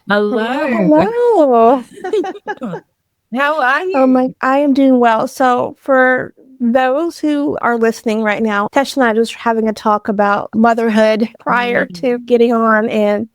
Hello. Hello. How are Oh you? my, I am doing well. So for those who are listening right now, Tesh and I was having a talk about motherhood prior to getting on, and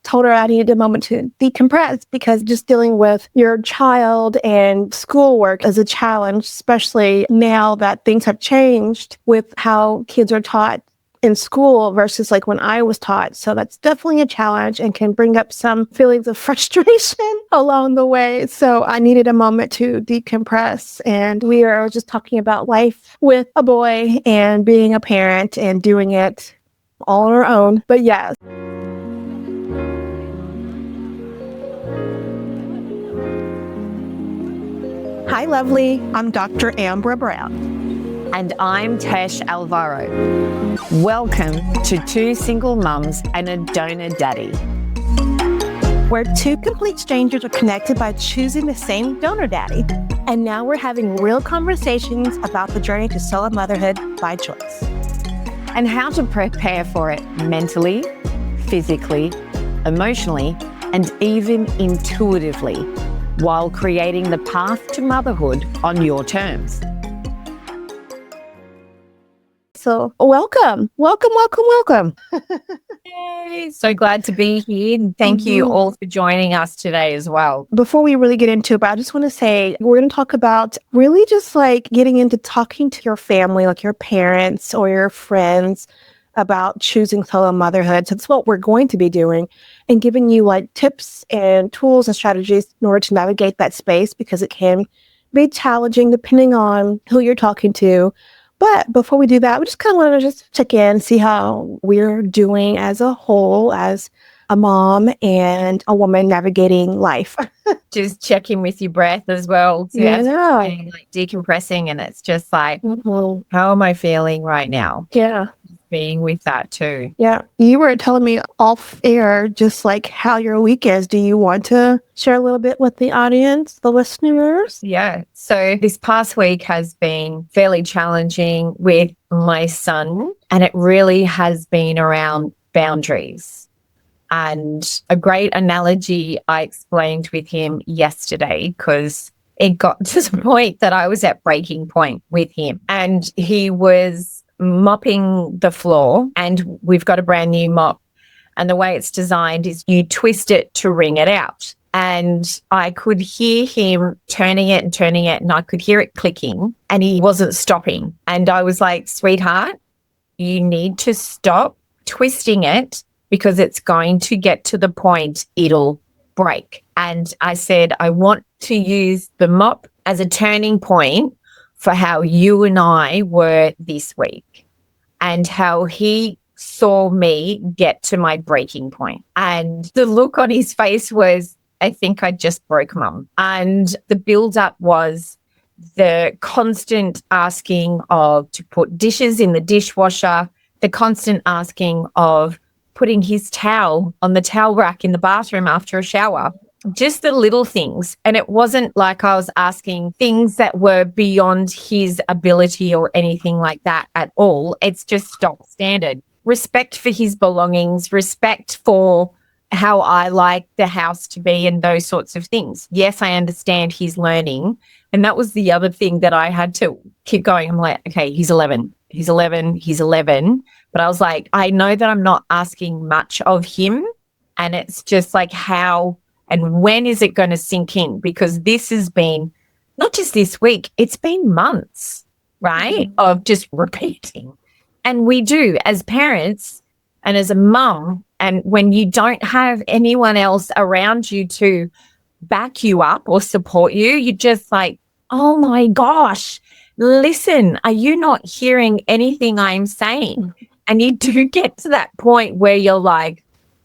told her I needed a moment to decompress because just dealing with your child and schoolwork is a challenge, especially now that things have changed with how kids are taught in school versus like when I was taught. So that's definitely a challenge and can bring up some feelings of frustration along the way. So I needed a moment to decompress. And we are just talking about life with a boy and being a parent and doing it all on our own. But yes. Hi, lovely. I'm Dr. Ambra Brown. And I'm Tesh Alvaro. Welcome to Two Single Mums and a Donor Daddy. Where two complete strangers are connected by choosing the same donor daddy. And now we're having real conversations about the journey to solo motherhood by choice. And how to prepare for it mentally, physically, emotionally, and even intuitively while creating the path to motherhood on your terms. So welcome. Yay. So glad to be here. And thank you all for joining us today as well. Before we really get into it, but I just want to say, we're going to talk about really just like getting into talking to your family, like your parents or your friends about choosing solo motherhood. So that's what we're going to be doing and giving you like tips and tools and strategies in order to navigate that space because it can be challenging depending on who you're talking to. But before we do that, we just kind of want to just check in, see how we're doing as a whole, as a mom and a woman navigating life. Just check in with your breath as well. So Yeah. like decompressing, and it's just like, how am I feeling right now? Yeah. Being with that too. Yeah. You were telling me off air just like how your week is. Do you want to share a little bit with the audience, the listeners? Yeah. So this past week has been fairly challenging with my son, and it really has been around boundaries. And a great analogy I explained with him yesterday, because it got to the point that I was at breaking point with him, and he was mopping the floor, and we've got a brand new mop. And the way it's designed is you twist it to wring it out. And I could hear him turning it, and I could hear it clicking, and he wasn't stopping. And I was like, sweetheart, you need to stop twisting it because it's going to get to the point it'll break. And I said, I want to use the mop as a turning point for how you and I were this week and how he saw me get to my breaking point. And the look on his face was, I think I just broke, Mum. And the build-up was the constant asking of to put dishes in the dishwasher, the constant asking of putting his towel on the towel rack in the bathroom after a shower. Just the little things. And it wasn't like I was asking things that were beyond his ability or anything like that at all. It's just stock standard. Respect for his belongings, respect for how I like the house to be and those sorts of things. Yes, I understand he's learning. And that was the other thing that I had to keep going. I'm like, okay, he's 11. But I was like, I know that I'm not asking much of him. And it's just like how and when is it going to sink in? Because this has been not just this week, it's been months, right, of just repeating. And we do as parents and as a mum, and when you don't have anyone else around you to back you up or support you, you're just like, oh my gosh, listen, are you not hearing anything I'm saying? And you do get to that point where you're like,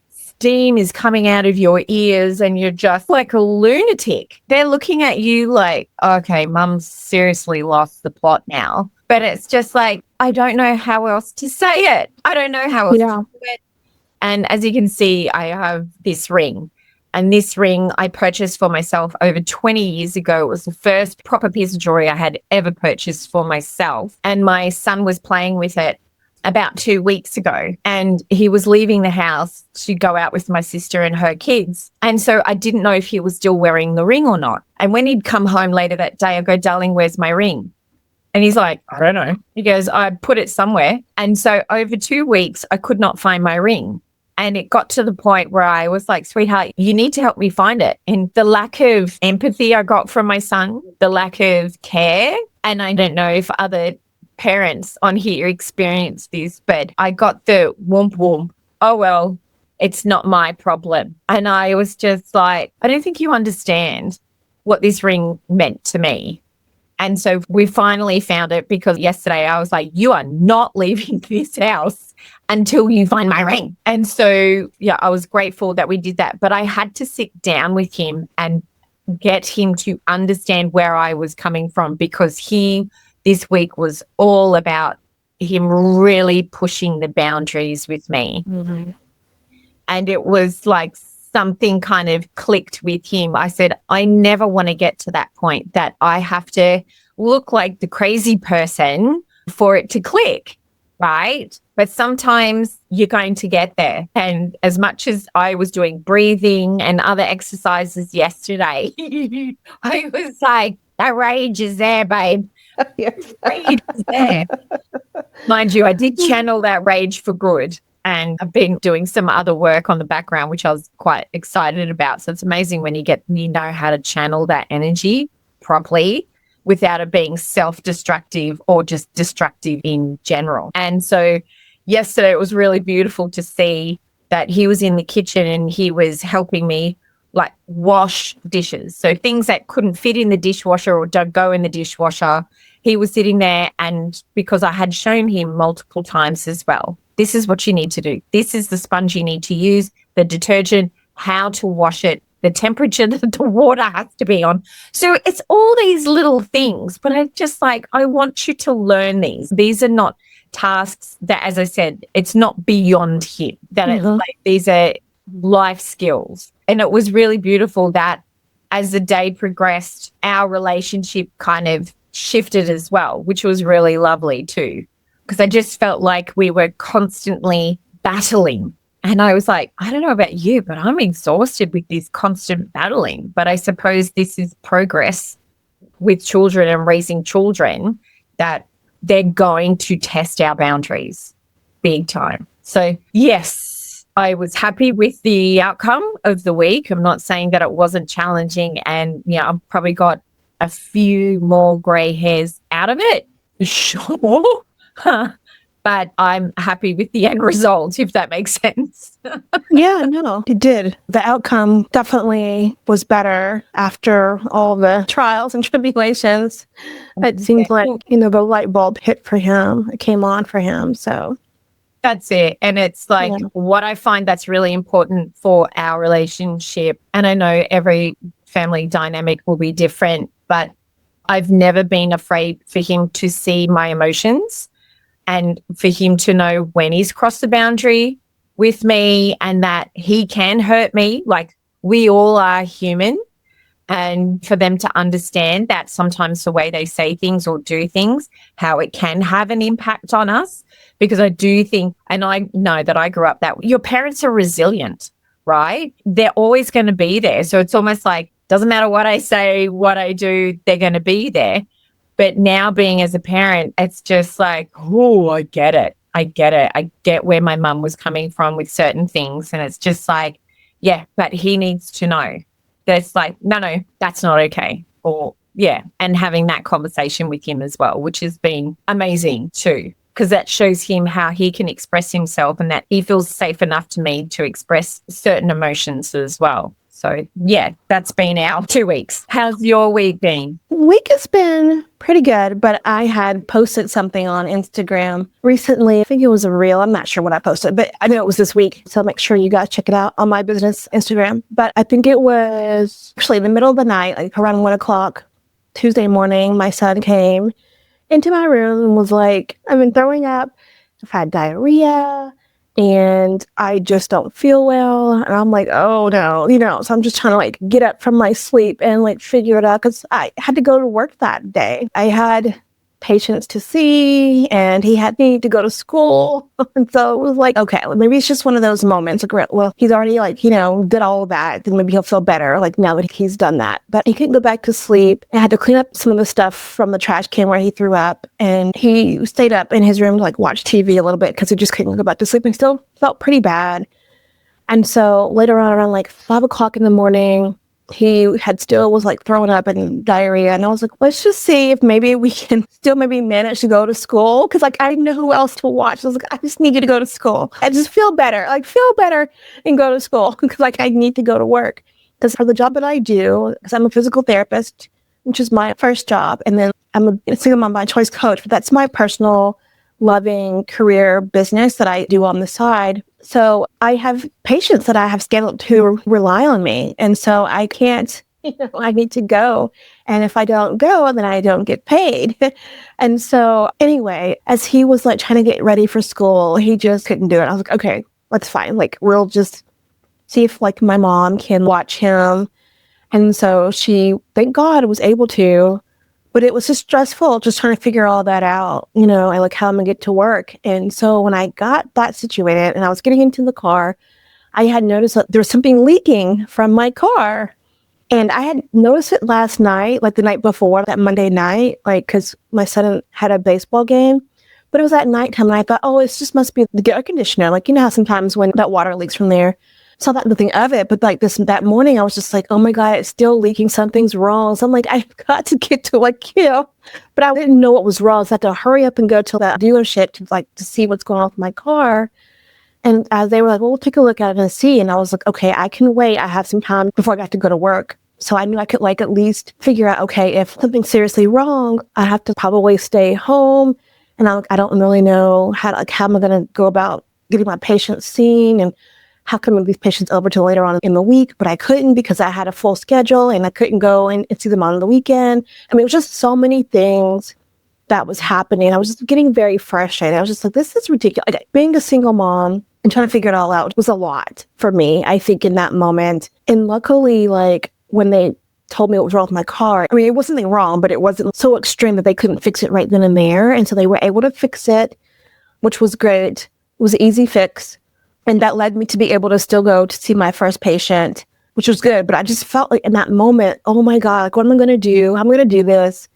steam is coming out of your ears and you're just like a lunatic. They're looking at you like, okay, Mum's seriously lost the plot now. But it's just like, I don't know how else to say it. I don't know how else to do it. And as you can see, I have this ring. And this ring I purchased for myself over 20 years ago. It was the first proper piece of jewelry I had ever purchased for myself. And my son was playing with it about 2 weeks ago, and he was leaving the house to go out with my sister and her kids. And so I didn't know if he was still wearing the ring or not. And when he'd come home later that day, I go, darling, where's my ring? And he's like, I don't know. He goes, I put it somewhere. And so over 2 weeks, I could not find my ring. And it got to the point where I was like, sweetheart, you need to help me find it. And the lack of empathy I got from my son, the lack of care, and I don't know if other parents on here experience this, but I got the whoomp whoomp. Oh, well, it's not my problem. And I was just like, I don't think you understand what this ring meant to me. And so we finally found it, because yesterday I was like, you are not leaving this house until you find my ring. And so, yeah, I was grateful that we did that. But I had to sit down with him and get him to understand where I was coming from, because this week was all about him really pushing the boundaries with me. Mm-hmm. And it was like something kind of clicked with him. I said, I never want to get to that point that I have to look like the crazy person for it to click, right? But sometimes you're going to get there. And as much as I was doing breathing and other exercises yesterday, I was like, that rage is there, babe. Rage is there. Mind you, I did channel that rage for good. And I've been doing some other work on the background, which I was quite excited about. So it's amazing when you know how to channel that energy properly without it being self-destructive or just destructive in general. And so yesterday it was really beautiful to see that he was in the kitchen and he was helping me like wash dishes. So things that couldn't fit in the dishwasher or don't go in the dishwasher, he was sitting there, and because I had shown him multiple times as well, this is what you need to do. This is the sponge you need to use, the detergent, how to wash it, the temperature that the water has to be on. So it's all these little things, but I want you to learn these. These are not tasks that, as I said, it's not beyond him, that it's like these are life skills. And it was really beautiful that as the day progressed, our relationship kind of shifted as well, which was really lovely too. Because I just felt like we were constantly battling. And I was like, I don't know about you, but I'm exhausted with this constant battling. But I suppose this is progress with children and raising children, that they're going to test our boundaries big time. So, yes, I was happy with the outcome of the week. I'm not saying that it wasn't challenging. And, I've probably got a few more grey hairs out of it. Sure. But I'm happy with the end result, if that makes sense. Yeah, no, it did. The outcome definitely was better after all the trials and tribulations. It seems like, the light bulb hit for him. It came on for him. So that's it. And it's like what I find that's really important for our relationship. And I know every family dynamic will be different, but I've never been afraid for him to see my emotions and for him to know when he's crossed the boundary with me, and that he can hurt me. Like, we all are human, and for them to understand that sometimes the way they say things or do things, how it can have an impact on us. Because I do think, and I know that I grew up that your parents are resilient, right? They're always going to be there. So it's almost like, doesn't matter what I say, what I do, they're going to be there. But now being as a parent, it's just like, oh, I get it. I get where my mum was coming from with certain things. And it's just like, yeah, but he needs to know that it's like, no, that's not okay. Or, yeah, and having that conversation with him as well, which has been amazing too, because that shows him how he can express himself and that he feels safe enough to me to express certain emotions as well. So, yeah, that's been our 2 weeks. How's your week been? Week has been pretty good, but I had posted something on Instagram recently. I think it was a reel. I'm not sure what I posted, but I know it was this week. So make sure you guys check it out on my business Instagram. But I think it was actually in the middle of the night, like around 1 o'clock, Tuesday morning. My son came into my room and was like, I've been throwing up. I've had diarrhea. And I just don't feel well. And I'm like, oh no, so I'm just trying to like get up from my sleep and like figure it out, because I had to go to work that day. I had patients to see, and he had me to go to school. And so it was like, okay, well, maybe it's just one of those moments. Like, well, he's already like, did all of that. Then maybe he'll feel better, like now that he's done that. But he couldn't go back to sleep. I had to clean up some of the stuff from the trash can where he threw up. And he stayed up in his room to like watch TV a little bit because he just couldn't go back to sleep and still felt pretty bad. And so later on, around like 5 o'clock in the morning, he had still was like throwing up and diarrhea. And I was like, let's just see if maybe we can still maybe manage to go to school. Cause like, I didn't know who else to watch. I was like, I just need you to go to school. I just feel better and go to school. Cause like, I need to go to work. Cause for the job that I do, cause I'm a physical therapist, which is my first job. And then I'm a single mom by choice coach, but that's my personal loving career business that I do on the side. So I have patients that I have scheduled who rely on me. And so I can't, I need to go. And if I don't go, then I don't get paid. And so anyway, as he was like trying to get ready for school, he just couldn't do it. I was like, okay, that's fine. Like, we'll just see if like my mom can watch him. And so she, thank God, was able to. But it was just stressful, just trying to figure all that out, I like how I'm going to get to work. And so when I got that situated and I was getting into the car, I had noticed that there was something leaking from my car. And I had noticed it last night, like the night before, that Monday night, like because my son had a baseball game. But it was at nighttime and I thought, oh, it just must be the air conditioner. Like, how sometimes when that water leaks from there. Saw that nothing of it, but like that morning I was just like, oh my God, it's still leaking, something's wrong. So I'm like, I've got to get to but I didn't know what was wrong. So I had to hurry up and go to that dealership to see what's going on with my car. And as they were like, well, we'll take a look at it and see. And I was like, okay, I can wait. I have some time before I got to go to work. So I knew I could like at least figure out, okay, if something's seriously wrong, I have to probably stay home. And I don't really know how am I going to go about getting my patients seen, and how can I move these patients over to later on in the week? But I couldn't because I had a full schedule and I couldn't go and see them on the weekend. I mean, it was just so many things that was happening. I was just getting very frustrated. I was just like, this is ridiculous. Like, being a single mom and trying to figure it all out was a lot for me, I think, in that moment. And luckily, like, when they told me what was wrong with my car, I mean, it wasn't anything wrong, but it wasn't so extreme that they couldn't fix it right then and there. And so they were able to fix it, which was great. It was an easy fix. And that led me to be able to still go to see my first patient, which was good. But I just felt like in that moment, oh my God, like, what am I going to do? I'm going to do this.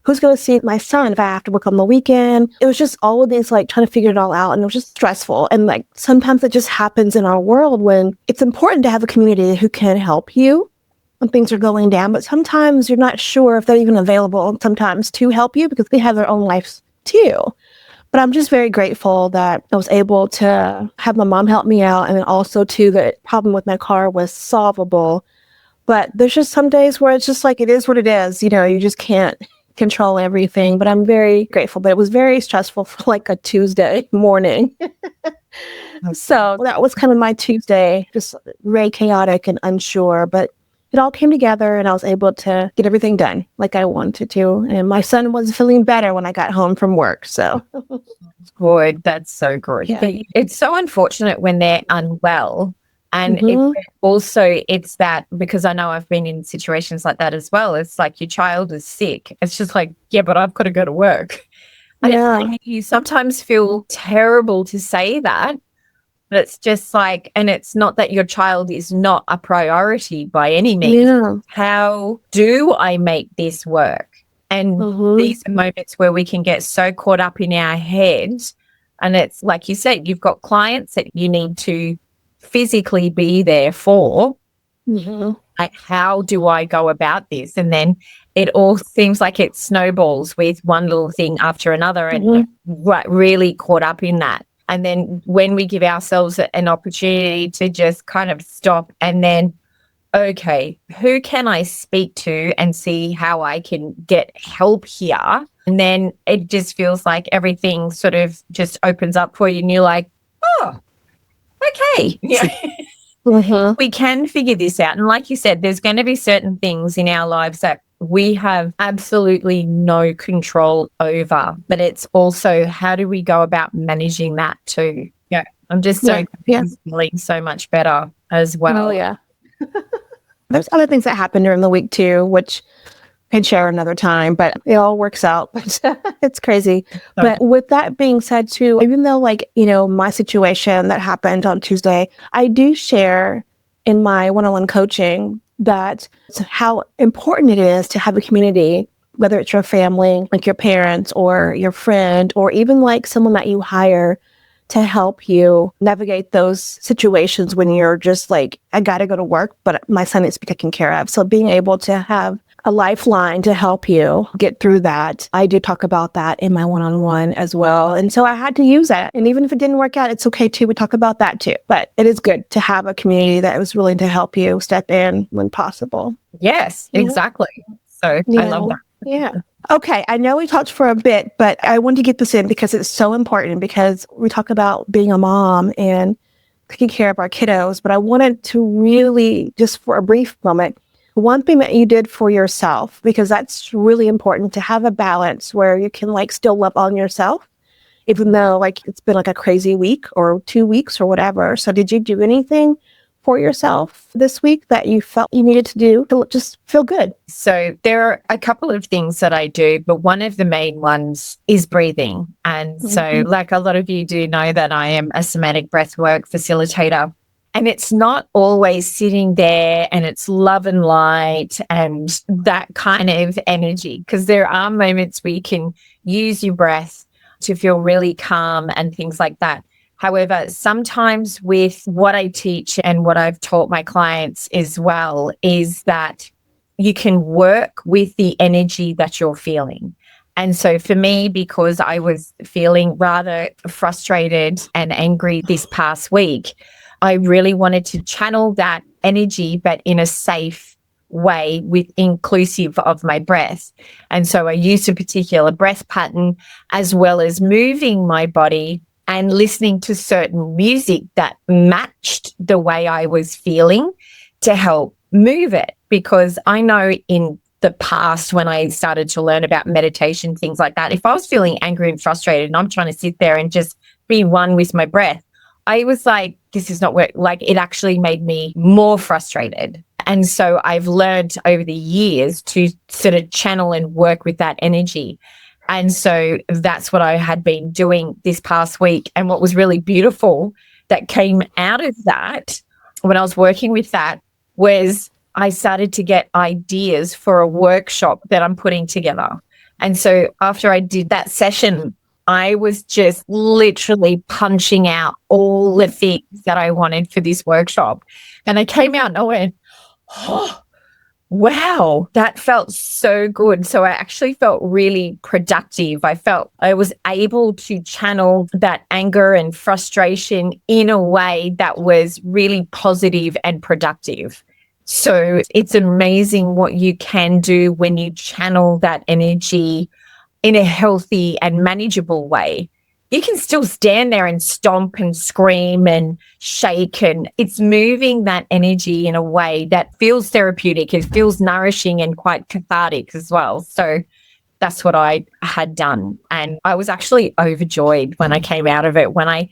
Who's going to see my son if I have to work on the weekend? It was just all of these, like, trying to figure it all out. And it was just stressful. And like, sometimes it just happens in our world when it's important to have a community who can help you when things are going down. But sometimes you're not sure if they're even available sometimes to help you because they have their own lives too. But I'm just very grateful that I was able to have my mom help me out. And then also, too, the problem with my car was solvable. But there's just some days where it's just like, it is what it is. You just can't control everything. But I'm very grateful. But it was very stressful for like a Tuesday morning. So that was kind of my Tuesday, just very chaotic and unsure. But it all came together and I was able to get everything done like I wanted to. And my son was feeling better when I got home from work. So good. That's so good. Yeah. It's so unfortunate when they're unwell. And it's that, because I know I've been in situations like that as well. It's like your child is sick. It's just like, yeah, but I've got to go to work. And you sometimes feel terrible to say that. But it's just like, and it's not that your child is not a priority by any means. Yeah. How do I make this work? And these are moments where we can get so caught up in our head. And it's like you said, you've got clients that you need to physically be there for. Like, how do I go about this? And then it all seems like it snowballs with one little thing after another, and really caught up in that. And then when we give ourselves an opportunity to just kind of stop and then, okay, who can I speak to and see how I can get help here? And then it just feels like everything sort of just opens up for you and you're like, oh, okay. We can figure this out. And like you said, there's going to be certain things in our lives that we have absolutely no control over, but it's also, how do we go about managing that too? Yeah, I'm just feeling so much better as well. Oh yeah. There's other things that happen during the week too, which can share another time, but it all works out. But it's crazy. But with that being said too, even though like, my situation that happened on Tuesday, I do share in my one-on-one coaching that how important it is to have a community, whether it's your family, like your parents or your friend, or even like someone that you hire to help you navigate those situations when you're just like, I got to go to work, but my son needs to be taken care of. So being able to have a lifeline to help you get through that. I do talk about that in my one-on-one as well. And so I had to use that. And even if it didn't work out, it's okay too. We talk about that too. But it is good to have a community that was willing to help you step in when possible. Yes, exactly. So I love that. Yeah. Okay. I know we talked for a bit, but I wanted to get this in because it's so important, because we talk about being a mom and taking care of our kiddos. But I wanted to really, just for a brief moment, one thing that you did for yourself, because that's really important to have a balance where you can like still love on yourself, even though like it's been like a crazy week or 2 weeks or whatever. So did you do anything for yourself this week that you felt you needed to do to just feel good? So there are a couple of things that I do, but one of the main ones is breathing. And so like a lot of you do know that I am a somatic breathwork facilitator. And it's not always sitting there and it's love and light and that kind of energy, because there are moments where you can use your breath to feel really calm and things like that. However, sometimes with what I teach and what I've taught my clients as well is that you can work with the energy that you're feeling. And so for me, because I was feeling rather frustrated and angry this past week, I really wanted to channel that energy, but in a safe way, with inclusive of my breath. And so I used a particular breath pattern, as well as moving my body and listening to certain music that matched the way I was feeling to help move it. Because I know in the past, when I started to learn about meditation, things like that, if I was feeling angry and frustrated and I'm trying to sit there and just be one with my breath, I was like, this is not work. Like, it actually made me more frustrated. And so I've learned over the years to sort of channel and work with that energy. And so that's what I had been doing this past week. And what was really beautiful that came out of that when I was working with that was I started to get ideas for a workshop that I'm putting together. And so after I did that session, I was just literally punching out all the things that I wanted for this workshop. And I came out and I went, oh, wow, that felt so good. So I actually felt really productive. I felt I was able to channel that anger and frustration in a way that was really positive and productive. So it's amazing what you can do when you channel that energy in a healthy and manageable way. You can still stand there and stomp and scream and shake, and it's moving that energy in a way that feels therapeutic. It feels nourishing and quite cathartic as well. So that's what I had done. And I was actually overjoyed when I came out of it. When I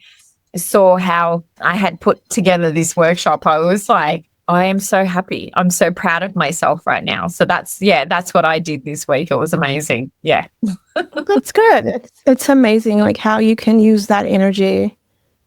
saw how I had put together this workshop, I was like, I am so happy. I'm so proud of myself right now. So that's what I did this week. It was amazing. Yeah. That's good. It's amazing like how you can use that energy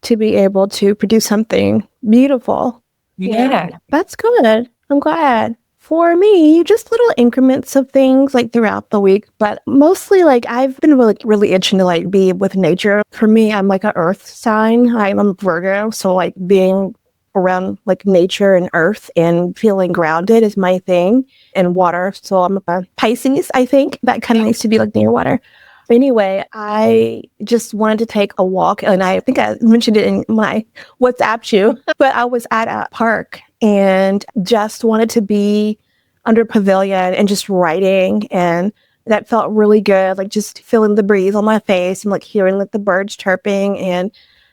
to be able to produce something beautiful. Yeah. That's good. I'm glad. For me, just little increments of things like throughout the week, but mostly like I've been really itching to like be with nature. For me, I'm like an earth sign. I'm a Virgo. So like being around like nature and earth and feeling grounded is my thing, and water. So I'm a Pisces, I think. That kind of needs to be like near water. Anyway, I just wanted to take a walk, and I think I mentioned it in my WhatsApp you, but I was at a park and just wanted to be under a pavilion and just writing, and that felt really good, like just feeling the breeze on my face and like hearing like the birds chirping, and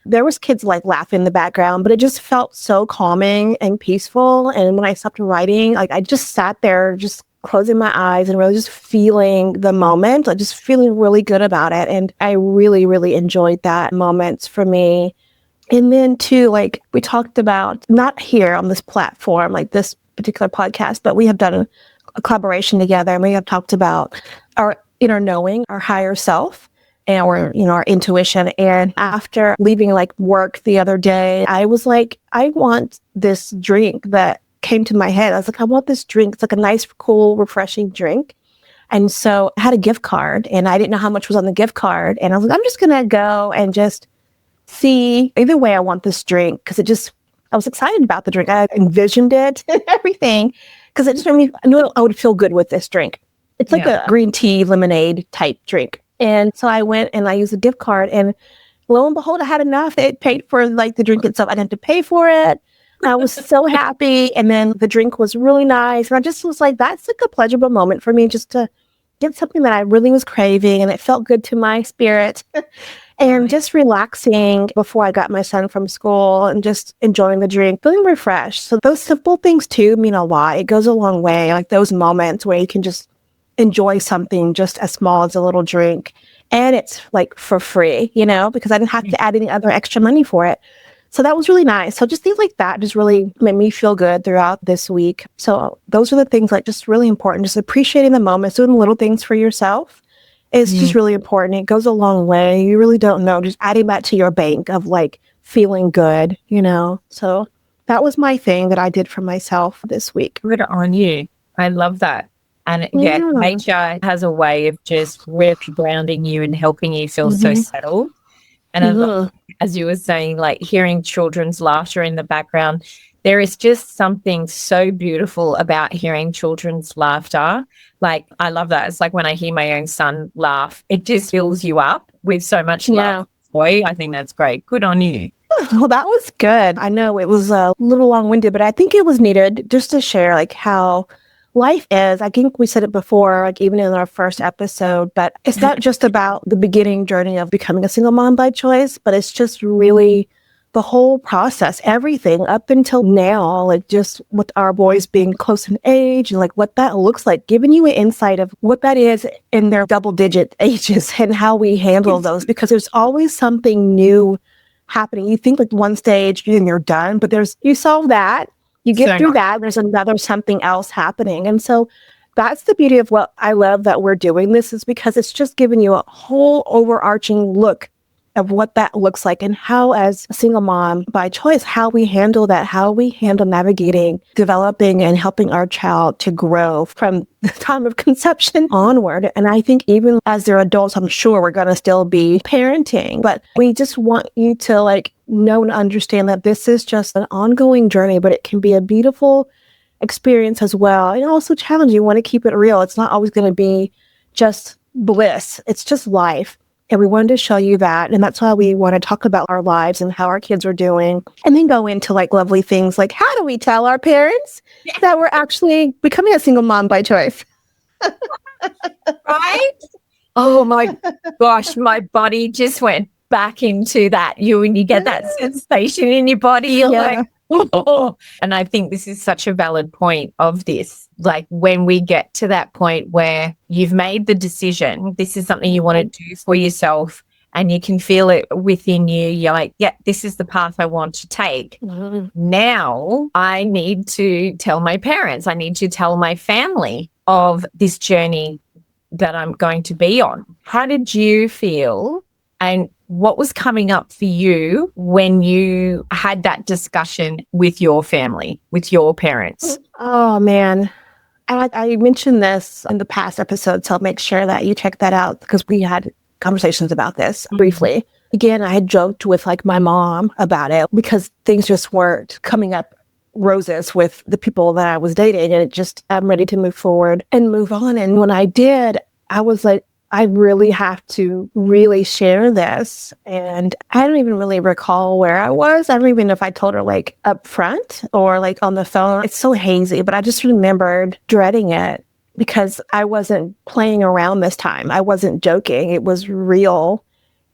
there was kids like laughing in the background, but it just felt so calming and peaceful. And when I stopped writing, like I just sat there just closing my eyes and really just feeling the moment, like just feeling really good about it. And I really, really enjoyed that moments for me. And then too, like we talked about, not here on this platform, like this particular podcast, but we have done a collaboration together, and we have talked about our inner knowing, our higher self, and our intuition. And after leaving like work the other day, I was like, I want this drink that came to my head. I was like, I want this drink. It's like a nice, cool, refreshing drink. And so I had a gift card and I didn't know how much was on the gift card. And I was like, I'm just going to go and just see either way I want this drink. Cause I was excited about the drink. I envisioned it and everything. Cause it just made me, I knew I would feel good with this drink. It's like a green tea lemonade type drink. And so I went and I used a gift card, and lo and behold, I had enough. It paid for like the drink itself. I didn't have to pay for it. I was so happy. And then the drink was really nice. And I just was like, that's like a pleasurable moment for me just to get something that I really was craving, and it felt good to my spirit. And just relaxing before I got my son from school and just enjoying the drink, feeling refreshed. So those simple things too mean a lot. It goes a long way. Like those moments where you can just enjoy something just as small as a little drink. And it's like for free, because I didn't have to add any other extra money for it. So that was really nice. So just things like that just really made me feel good throughout this week. So those are the things like just really important. Just appreciating the moments, doing the little things for yourself is just really important. It goes a long way. You really don't know. Just adding that to your bank of like feeling good, So that was my thing that I did for myself this week. Good on you. I love that. And nature has a way of just really grounding you and helping you feel so settled. And I love, as you were saying, like hearing children's laughter in the background, there is just something so beautiful about hearing children's laughter. Like, I love that. It's like when I hear my own son laugh, it just fills you up with so much love. Boy, I think that's great. Good on you. Well, that was good. I know it was a little long-winded, but I think it was needed just to share like how life is. I think we said it before, like even in our first episode, but it's not just about the beginning journey of becoming a single mom by choice, but it's just really the whole process, everything up until now, like just with our boys being close in age and like what that looks like, giving you an insight of what that is in their double-digit ages and how we handle those, because there's always something new happening. You think like one stage and you're done, but you solve that. You get through that, there's another something else happening. And so that's the beauty of what I love that we're doing this, is because it's just giving you a whole overarching look of what that looks like and how, as a single mom by choice, how we handle that, how we handle navigating, developing, and helping our child to grow from the time of conception onward. And I think even as they're adults, I'm sure we're going to still be parenting, but we just want you to like know and understand that this is just an ongoing journey, but it can be a beautiful experience as well. And also challenging. You want to keep it real. It's not always going to be just bliss. It's just life. And we wanted to show you that. And that's why we want to talk about our lives and how our kids are doing. And then go into like lovely things like, how do we tell our parents that we're actually becoming a single mom by choice? Right? Oh my gosh, my body just went back into that. When you get that sensation in your body, you're like, oh. And I think this is such a valid point of this. Like when we get to that point where you've made the decision, this is something you want to do for yourself, and you can feel it within you. You're like, yeah, this is the path I want to take. Now I need to tell my parents, I need to tell my family of this journey that I'm going to be on. How did you feel? And what was coming up for you when you had that discussion with your family, with your parents? Oh, man. I mentioned this in the past episode, so I'll make sure that you check that out because we had conversations about this briefly. Again, I had joked with like my mom about it because things just weren't coming up roses with the people that I was dating, and I'm ready to move forward and move on. And when I did, I was like, I really have to really share this. And I don't even really recall where I was. I don't even know if I told her like up front or like on the phone. It's so hazy, but I just remembered dreading it because I wasn't playing around this time. I wasn't joking. It was real.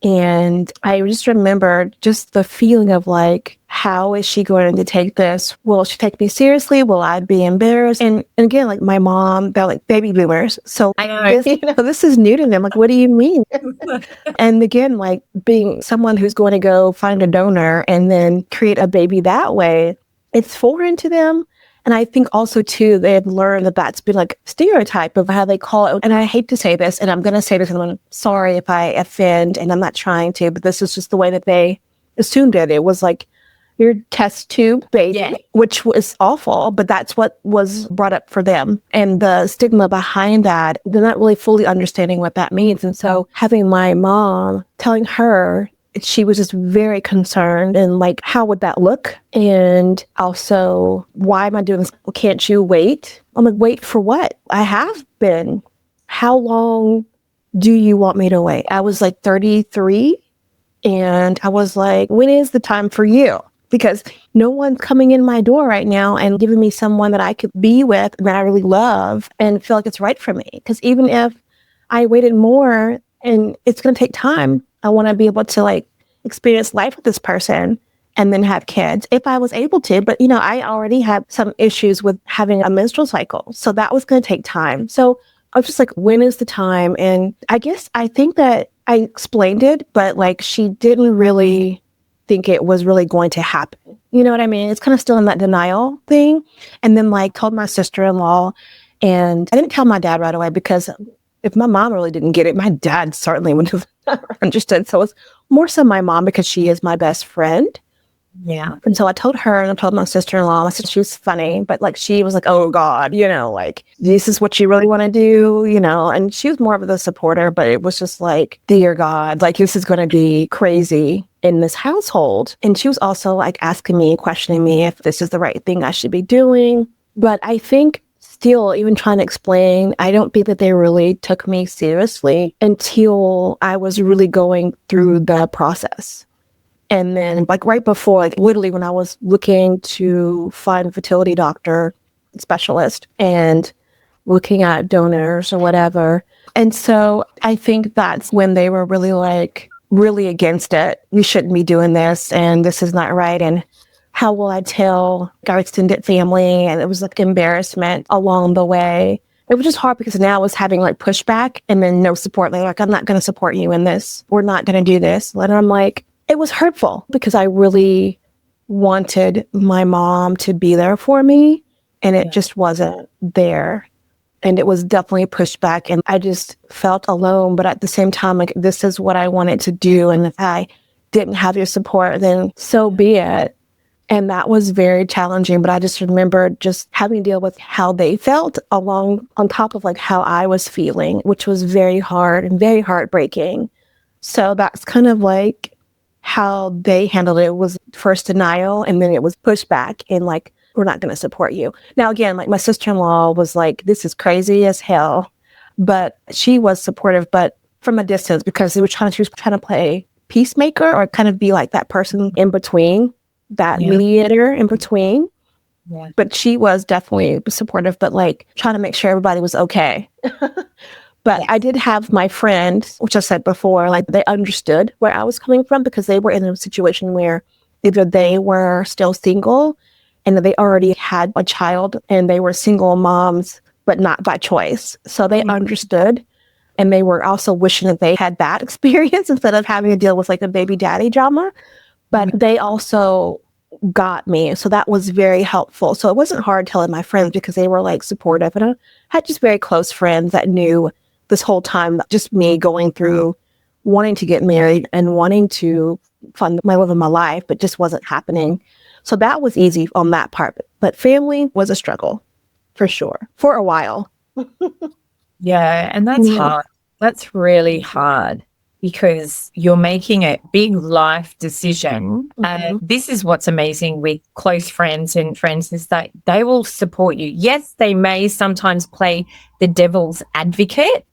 And I just remembered just the feeling of like, how is she going to take this? Will she take me seriously? Will I be embarrassed? And again, like my mom, they're like baby boomers. So I know. This is new to them. Like, what do you mean? And again, like being someone who's going to go find a donor and then create a baby that way, it's foreign to them. And I think also too, they've learned that that's been like stereotype of how they call it. And I hate to say this, and I'm going to say this, and I'm sorry if I offend, and I'm not trying to, but this is just the way that they assumed it. It was like your test tube baby, which was awful, but that's what was brought up for them. And the stigma behind that, they're not really fully understanding what that means. And so having my mom telling her, she was just very concerned and like, how would that look? And also, why am I doing this? Can't you wait? I'm like, wait for what? I have been. How long do you want me to wait? I was like 33 and I was like, when is the time for you? Because no one's coming in my door right now and giving me someone that I could be with and that I really love and feel like it's right for me. Because even if I waited more and it's going to take time, I want to be able to like experience life with this person and then have kids if I was able to. But, I already had some issues with having a menstrual cycle. So that was going to take time. So I was just like, when is the time? And I think that I explained it, but like she didn't really think it was really going to happen. You know what I mean? It's kind of still in that denial thing. And then like told my sister-in-law, and I didn't tell my dad right away because if my mom really didn't get it, my dad certainly wouldn't have understood. So it's more so my mom because she is my best friend. Yeah. And so I told her and I told my sister-in-law. I said she was funny, but like she was like, oh God, like this is what you really want to do, and she was more of the supporter, but it was just like, dear God, like this is going to be crazy in this household. And she was also like asking me, questioning me if this is the right thing I should be doing. But I think still, even trying to explain, I don't think that they really took me seriously until I was really going through the process. And then like right before, like literally when I was looking to find a fertility doctor specialist and looking at donors or whatever. And so I think that's when they were really like, really against it. You shouldn't be doing this and this is not right. And how will I tell our extended family? And it was like embarrassment along the way. It was just hard because now I was having like pushback and then no support. Like, I'm not going to support you in this. We're not going to do this. And I'm like, it was hurtful because I really wanted my mom to be there for me and it just wasn't there. And it was definitely a pushback and I just felt alone. But at the same time, like, this is what I wanted to do. And if I didn't have your support, then so be it. And that was very challenging. But I just remember just having to deal with how they felt on top of like how I was feeling, which was very hard and very heartbreaking. So that's kind of like how they handled it. It was first denial and then it was pushback and like, we're not going to support you. Now, again, like my sister-in-law was like, this is crazy as hell, but she was supportive, but from a distance because she was trying to play peacemaker or kind of be like that person in between, that mediator in between. Yeah. But she was definitely supportive, but like trying to make sure everybody was okay. But I did have my friends, which I said before, like they understood where I was coming from because they were in a situation where either they were still single and they already had a child and they were single moms, but not by choice. So they understood. And they were also wishing that they had that experience instead of having to deal with like a baby daddy drama. But they also got me. So that was very helpful. So it wasn't hard telling my friends because they were like supportive. And I had just very close friends that knew this whole time, just me going through wanting to get married and wanting to fund my love of my life, but just wasn't happening. So that was easy on that part. But family was a struggle for sure, for a while. Yeah, and that's hard. That's really hard because you're making a big life decision. And this is what's amazing with close friends and friends is that they will support you. Yes, they may sometimes play the devil's advocate.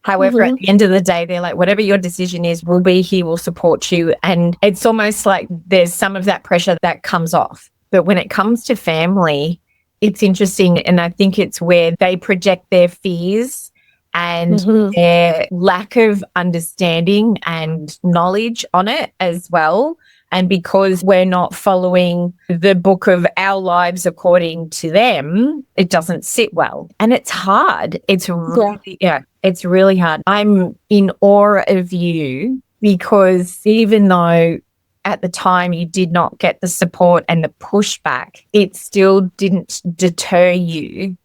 However, at the end of the day, they're like, whatever your decision is, we'll be here, we'll support you. And it's almost like there's some of that pressure that comes off. But when it comes to family, it's interesting. And I think it's where they project their fears and their lack of understanding and knowledge on it as well. And because we're not following the book of our lives according to them, it doesn't sit well. And it's hard. It's really, it's really hard. I'm in awe of you because even though at the time you did not get the support and the pushback, it still didn't deter you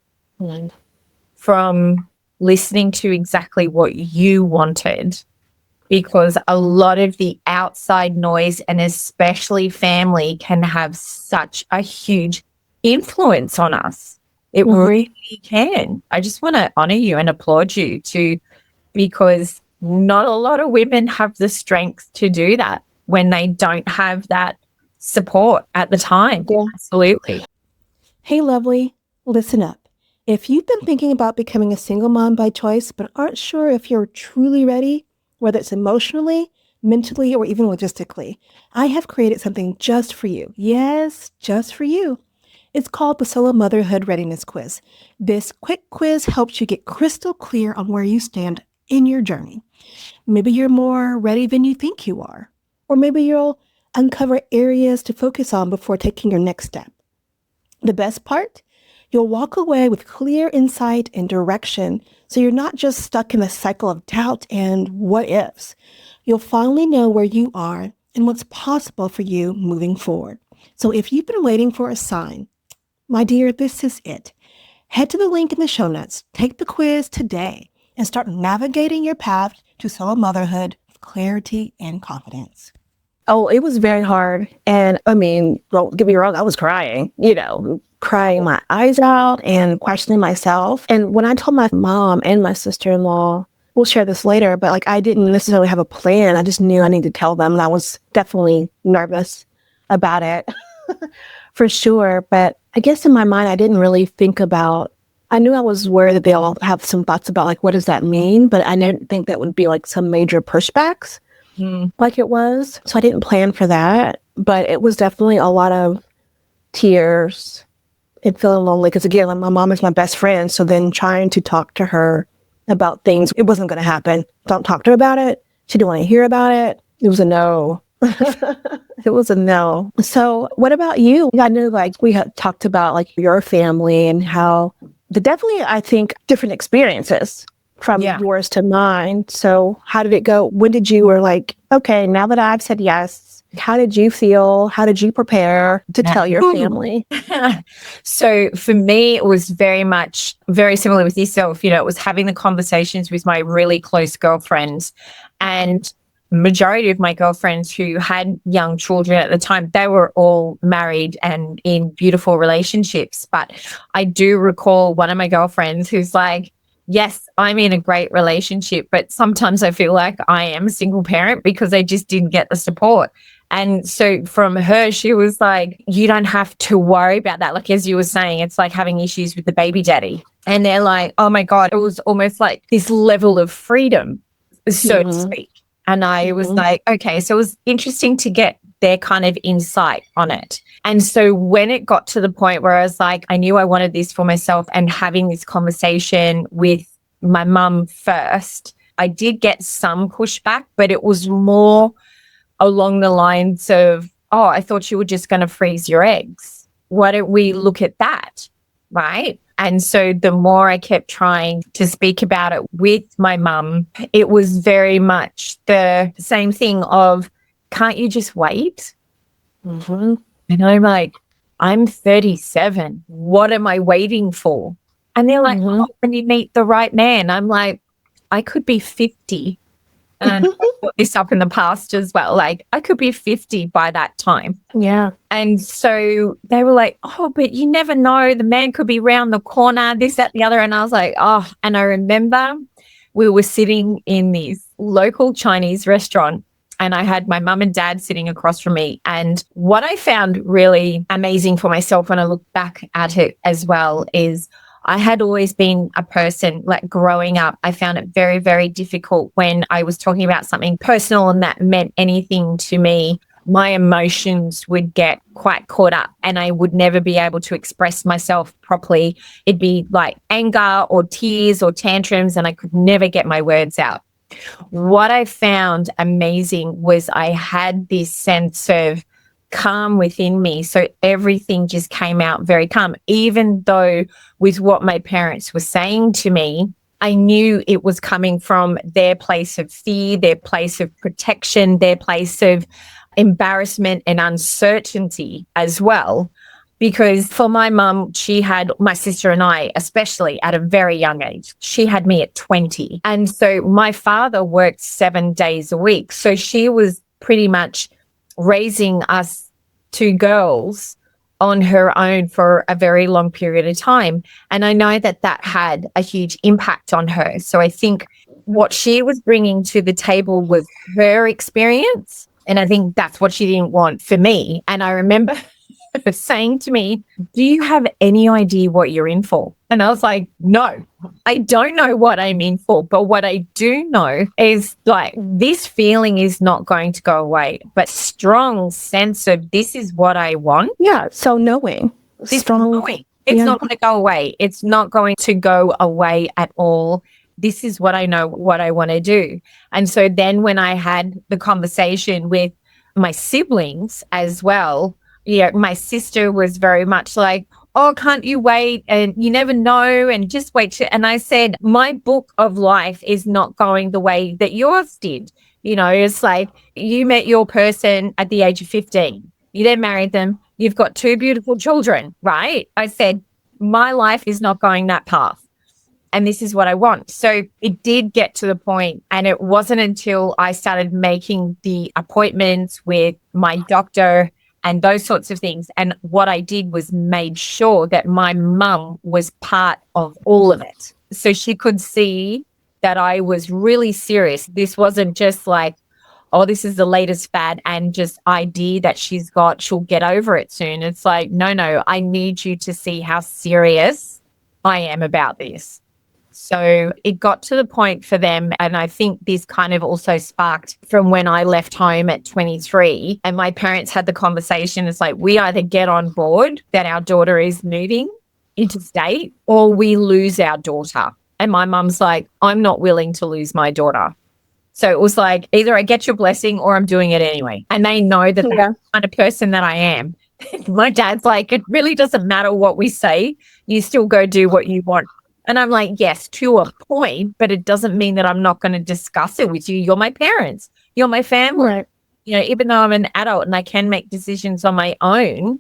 from listening to exactly what you wanted, because a lot of the outside noise, and especially family, can have such a huge influence on us. It really can. I just want to honor you and applaud you because not a lot of women have the strength to do that when they don't have that support at the time. Yeah. Absolutely. Hey, lovely, listen up. If you've been thinking about becoming a single mom by choice, but aren't sure if you're truly ready, whether it's emotionally, mentally, or even logistically, I have created something just for you. Yes, just for you. It's called the Solo Motherhood Readiness Quiz. This quick quiz helps you get crystal clear on where you stand in your journey. Maybe you're more ready than you think you are, or maybe you'll uncover areas to focus on before taking your next step. The best part? You'll walk away with clear insight and direction, so you're not just stuck in a cycle of doubt and what ifs. You'll finally know where you are and what's possible for you moving forward. So if you've been waiting for a sign, my dear, this is it. Head to the link in the show notes, take the quiz today, and start navigating your path to solo motherhood with clarity and confidence. Oh, it was very hard. And I mean, don't get me wrong, I was crying, crying my eyes out and questioning myself. And when I told my mom and my sister-in-law, we'll share this later, but like I didn't necessarily have a plan. I just knew I needed to tell them. And I was definitely nervous about it for sure. But I guess in my mind, I didn't really think about, I knew I was worried that they'll have some thoughts about like, what does that mean? But I didn't think that would be like some major pushbacks. Like it was. So I didn't plan for that, but it was definitely a lot of tears and feeling lonely because again, like, my mom is my best friend. So then trying to talk to her about things, it wasn't going to happen. Don't talk to her about it. She didn't want to hear about it. It was a no. It was a no. So what about you? I knew like we had talked about like your family and how definitely, I think, different experiences from yours to mine. So how did it go? When did you were like, okay, now that I've said yes, how did you feel? How did you prepare to tell your family? So for me, it was very similar with yourself. It was having the conversations with my really close girlfriends, and majority of my girlfriends who had young children at the time, they were all married and in beautiful relationships. But I do recall one of my girlfriends who's like, yes, I'm in a great relationship, but sometimes I feel like I am a single parent because I just didn't get the support. And so from her, she was like, you don't have to worry about that. Like, as you were saying, it's like having issues with the baby daddy. And they're like, oh my God, it was almost like this level of freedom, so to speak. And I was like, okay, so it was interesting to get their kind of insight on it. And so when it got to the point where I was like, I knew I wanted this for myself and having this conversation with my mum first, I did get some pushback, but it was more along the lines of, oh, I thought you were just going to freeze your eggs. Why don't we look at that? Right. And so the more I kept trying to speak about it with my mum, it was very much the same thing of, can't you just wait? And I'm like, I'm 37. What am I waiting for? And they're like, oh, when you meet the right man. I'm like, I could be 50. And I put this up in the past as well. Like, I could be 50 by that time. Yeah. And so they were like, oh, but you never know. The man could be round the corner, this, that, the other. And I was like, oh, and I remember we were sitting in this local Chinese restaurant, and I had my mum and dad sitting across from me. And what I found really amazing for myself when I look back at it as well is I had always been a person, like growing up, I found it very, very difficult when I was talking about something personal and that meant anything to me. My emotions would get quite caught up and I would never be able to express myself properly. It'd be like anger or tears or tantrums, and I could never get my words out. What I found amazing was I had this sense of calm within me. So everything just came out very calm, even though with what my parents were saying to me, I knew it was coming from their place of fear, their place of protection, their place of embarrassment and uncertainty as well. Because for my mum, she had my sister and I, especially at a very young age. She had me at 20. And so my father worked 7 days a week. So she was pretty much raising us two girls on her own for a very long period of time. And I know that that had a huge impact on her. So I think what she was bringing to the table was her experience. And I think that's what she didn't want for me. And I remember saying to me, do you have any idea what you're in for? And I was like, no, I don't know what I'm in for. But what I do know is like this feeling is not going to go away, but strong sense of this is what I want. Yeah. So knowing. This strong knowing. It's not going to go away. It's not going to go away at all. This is what I know, what I want to do. And so then when I had the conversation with my siblings as well, my sister was very much like, oh, can't you wait? And you never know. And just wait. And I said, my book of life is not going the way that yours did. It's like you met your person at the age of 15. You then married them. You've got two beautiful children, right? I said, my life is not going that path. And this is what I want. So it did get to the point, and it wasn't until I started making the appointments with my doctor and those sorts of things. And what I did was made sure that my mum was part of all of it. So she could see that I was really serious. This wasn't just like, oh, this is the latest fad and just idea that she's got, she'll get over it soon. It's like, no, I need you to see how serious I am about this. So it got to the point for them, and I think this kind of also sparked from when I left home at 23 and my parents had the conversation. It's like, we either get on board that our daughter is moving interstate or we lose our daughter. And my mum's like, I'm not willing to lose my daughter. So it was like, either I get your blessing or I'm doing it anyway. And they know that that's the kind of person that I am. My dad's like, it really doesn't matter what we say. You still go do what you want. And I'm like, yes, to a point, but it doesn't mean that I'm not going to discuss it with you. You're my parents. You're my family. Right. Even though I'm an adult and I can make decisions on my own,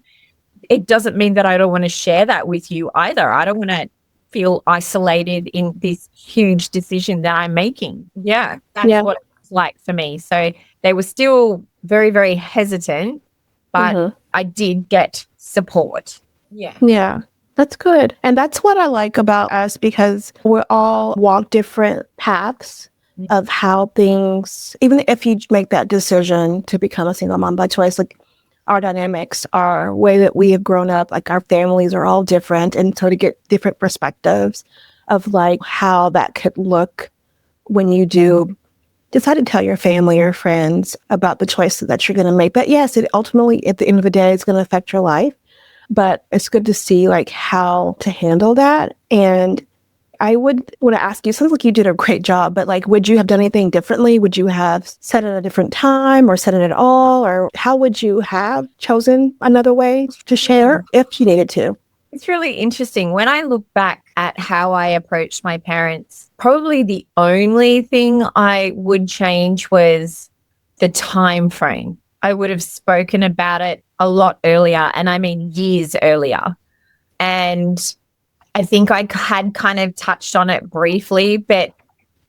it doesn't mean that I don't want to share that with you either. I don't want to feel isolated in this huge decision that I'm making. Yeah, that's what it was like for me. So they were still very, very hesitant, but I did get support. Yeah. That's good. And that's what I like about us, because we all walk different paths of how things, even if you make that decision to become a single mom by choice, like our dynamics, our way that we have grown up, like our families are all different. And so to get different perspectives of like how that could look when you do decide to tell your family or friends about the choices that you're going to make. But yes, it ultimately, at the end of the day, it's going to affect your life. But it's good to see like how to handle that. And I would want to ask you, sounds like you did a great job, but like, would you have done anything differently? Would you have said it at a different time or said it at all? Or how would you have chosen another way to share if you needed to? It's really interesting. When I look back at how I approached my parents, probably the only thing I would change was the time frame. I would have spoken about it a lot earlier, and I mean years earlier. And I think I had kind of touched on it briefly, but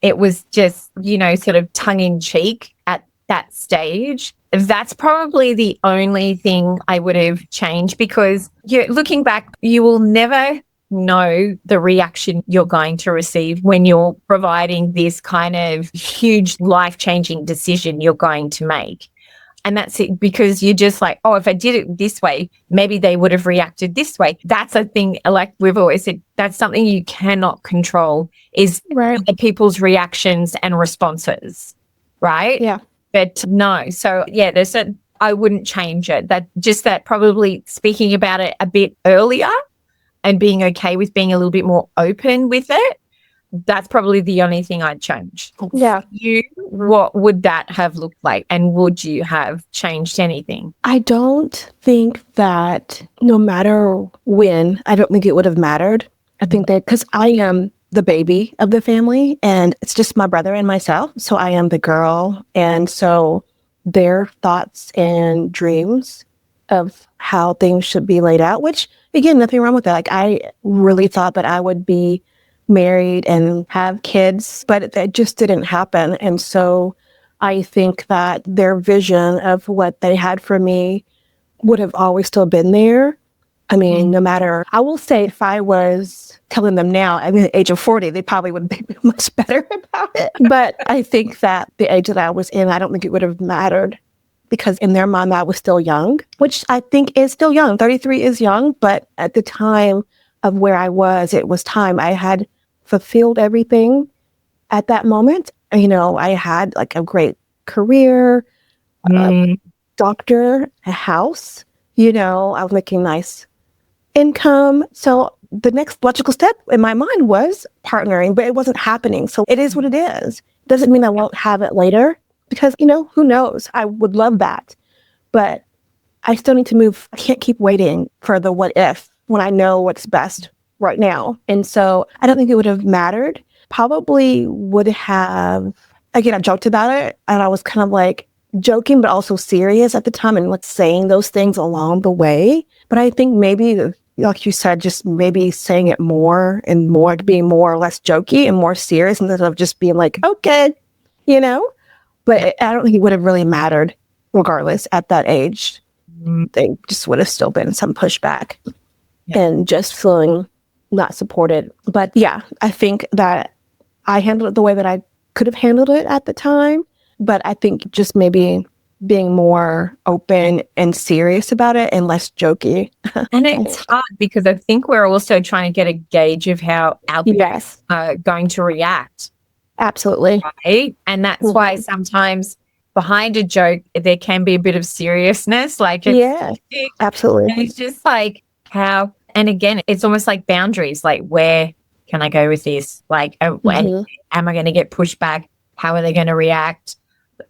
it was just, sort of tongue in cheek at that stage. That's probably the only thing I would have changed, because looking back, you will never know the reaction you're going to receive when you're providing this kind of huge life-changing decision you're going to make. And that's it, because you're just like, oh, if I did it this way, maybe they would have reacted this way. That's a thing, like we've always said, that's something you cannot control, is other people's reactions and responses, right? Yeah. But no. So yeah, I wouldn't change it. That probably speaking about it a bit earlier and being okay with being a little bit more open with it. That's probably the only thing I'd change. Yeah. What would that have looked like? And would you have changed anything? I don't think that no matter when, I don't think it would have mattered. I think that because I am the baby of the family and it's just my brother and myself. So I am the girl. And so their thoughts and dreams of how things should be laid out, which again, nothing wrong with that. Like, I really thought that I would be married and have kids, but it just didn't happen. And so I think that their vision of what they had for me would have always still been there. I mean, no matter, I will say, if I was telling them now, I mean, at the age of 40, they probably would be much better about it. But I think that the age that I was in, I don't think it would have mattered, because in their mind, I was still young, which I think is still young. 33 is young, but at the time of where I was, it was time. I had fulfilled everything at that moment. You know, I had like a great career, a doctor, a house, you know, I was making nice income. So the next logical step in my mind was partnering, but it wasn't happening. So it is what it is. Doesn't mean I won't have it later, because, you know, who knows? I would love that. But I still need to move. I can't keep waiting for the what if when I know what's best right now. And so I don't think it would have mattered. Probably would have, again, I joked about it, and I was kind of like joking, but also serious at the time, and like saying those things along the way. But I think maybe, like you said, just maybe saying it more and more, to be more or less jokey and more serious, instead of just being like, okay, you know? But I don't think it would have really mattered regardless at that age. They just would have still been some pushback and just feeling not supported. But yeah, I think that I handled it the way that I could have handled it at the time. But I think just maybe being more open and serious about it and less jokey. And it's hard because I think we're also trying to get a gauge of how our parents are going to react. Absolutely. Right? And that's why sometimes behind a joke, there can be a bit of seriousness. Like, absolutely. And it's just like how, and again, it's almost like boundaries, like, where can I go with this? Like, am I going to get pushed back? How are they going to react?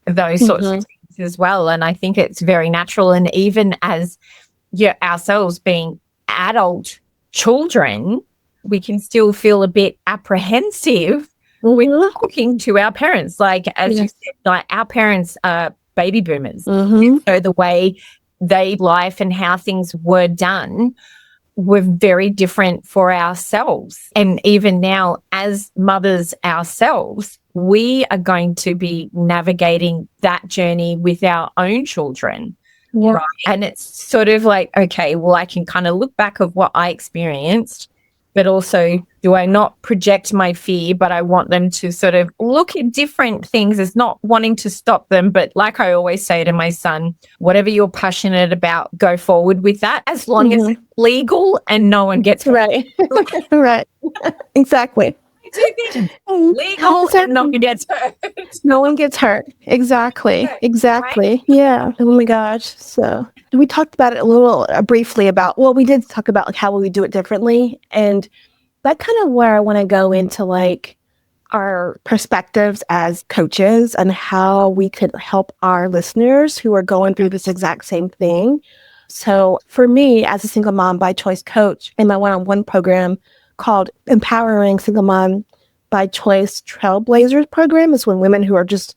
Those sorts of things as well. And I think it's very natural. And even as ourselves being adult children, we can still feel a bit apprehensive when looking to our parents. Like, as you said, like, our parents are baby boomers. So the way they life and how things were done were very different for ourselves. And even now, as mothers ourselves, we are going to be navigating that journey with our own children. Right? And it's sort of like, okay, well, I can kind of look back of what I experienced, but also, do I not project my fear, but I want them to sort of look at different things as not wanting to stop them. But like I always say to my son, whatever you're passionate about, go forward with that, as long as it's legal and no one gets hurt. Right. Exactly. Legal and no one gets hurt. No one gets hurt. Exactly. Right? Yeah. Oh my gosh. So we talked about it a little briefly about, well, we did talk about like how will we do it differently. And that kind of where I want to go into like our perspectives as coaches and how we could help our listeners who are going through this exact same thing. So for me, as a single mom by choice coach in my one-on-one program called Empowering Single Mom by Choice Trailblazers program, is when women who are just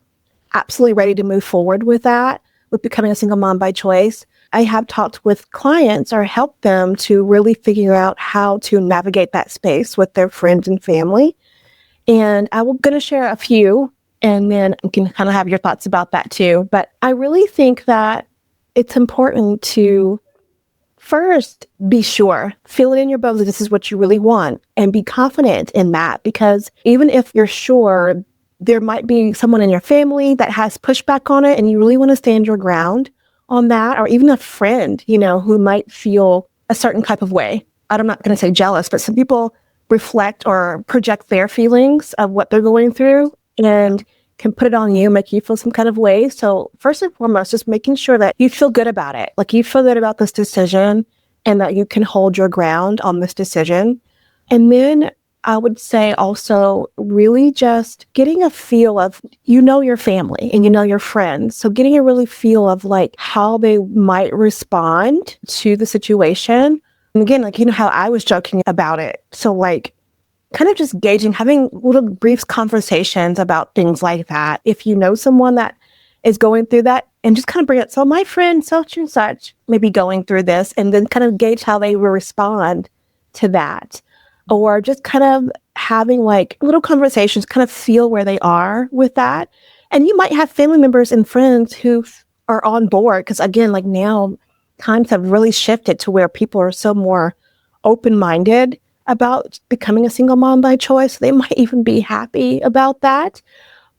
absolutely ready to move forward with that, with becoming a single mom by choice. I have talked with clients or helped them to really figure out how to navigate that space with their friends and family. And I'm going to share a few, and then you can kind of have your thoughts about that too. But I really think that it's important to first be sure, feel it in your bones that this is what you really want, and be confident in that. Because even if you're sure, there might be someone in your family that has pushback on it, and you really want to stand your ground on that, or even a friend, you know, who might feel a certain type of way. I'm not going to say jealous, but some people reflect or project their feelings of what they're going through and can put it on you, make you feel some kind of way. So first and foremost, just making sure that you feel good about it. Like, you feel good about this decision and that you can hold your ground on this decision. And then I would say also really just getting a feel of, you know, your family and you know your friends. So getting a really feel of like how they might respond to the situation. And again, like, you know how I was joking about it. So like kind of just gauging, having little brief conversations about things like that. If you know someone that is going through that, and just kind of bring it. So my friend such and such may be going through this, and then kind of gauge how they will respond to that. Or just kind of having like little conversations, kind of feel where they are with that. And you might have family members and friends who are on board, because again, like now times have really shifted to where people are so more open-minded about becoming a single mom by choice. They might even be happy about that.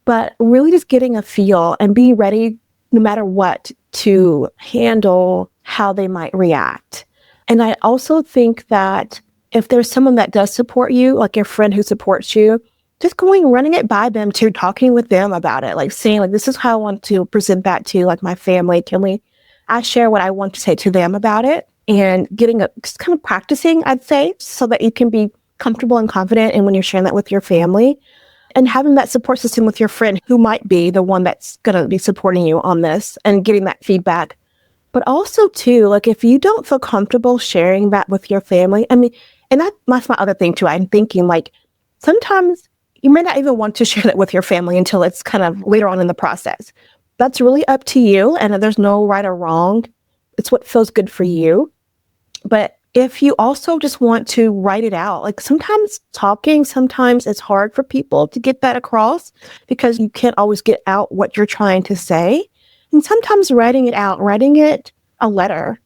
But really just getting a feel and being ready no matter what to handle how they might react. And I also think that if there's someone that does support you, like your friend who supports you, just running it by them too, talking with them about it, like saying like, this is how I want to present that to like my family. I share what I want to say to them about it, and just kind of practicing, I'd say, so that you can be comfortable and confident. And when you're sharing that with your family, and having that support system with your friend who might be the one that's going to be supporting you on this and getting that feedback. But also too, like if you don't feel comfortable sharing that with your family, I mean, and that's my other thing too. I'm thinking like sometimes you may not even want to share that with your family until it's kind of later on in the process. That's really up to you, and there's no right or wrong. It's what feels good for you. But if you also just want to write it out, like sometimes it's hard for people to get that across because you can't always get out what you're trying to say. And sometimes writing it a letter.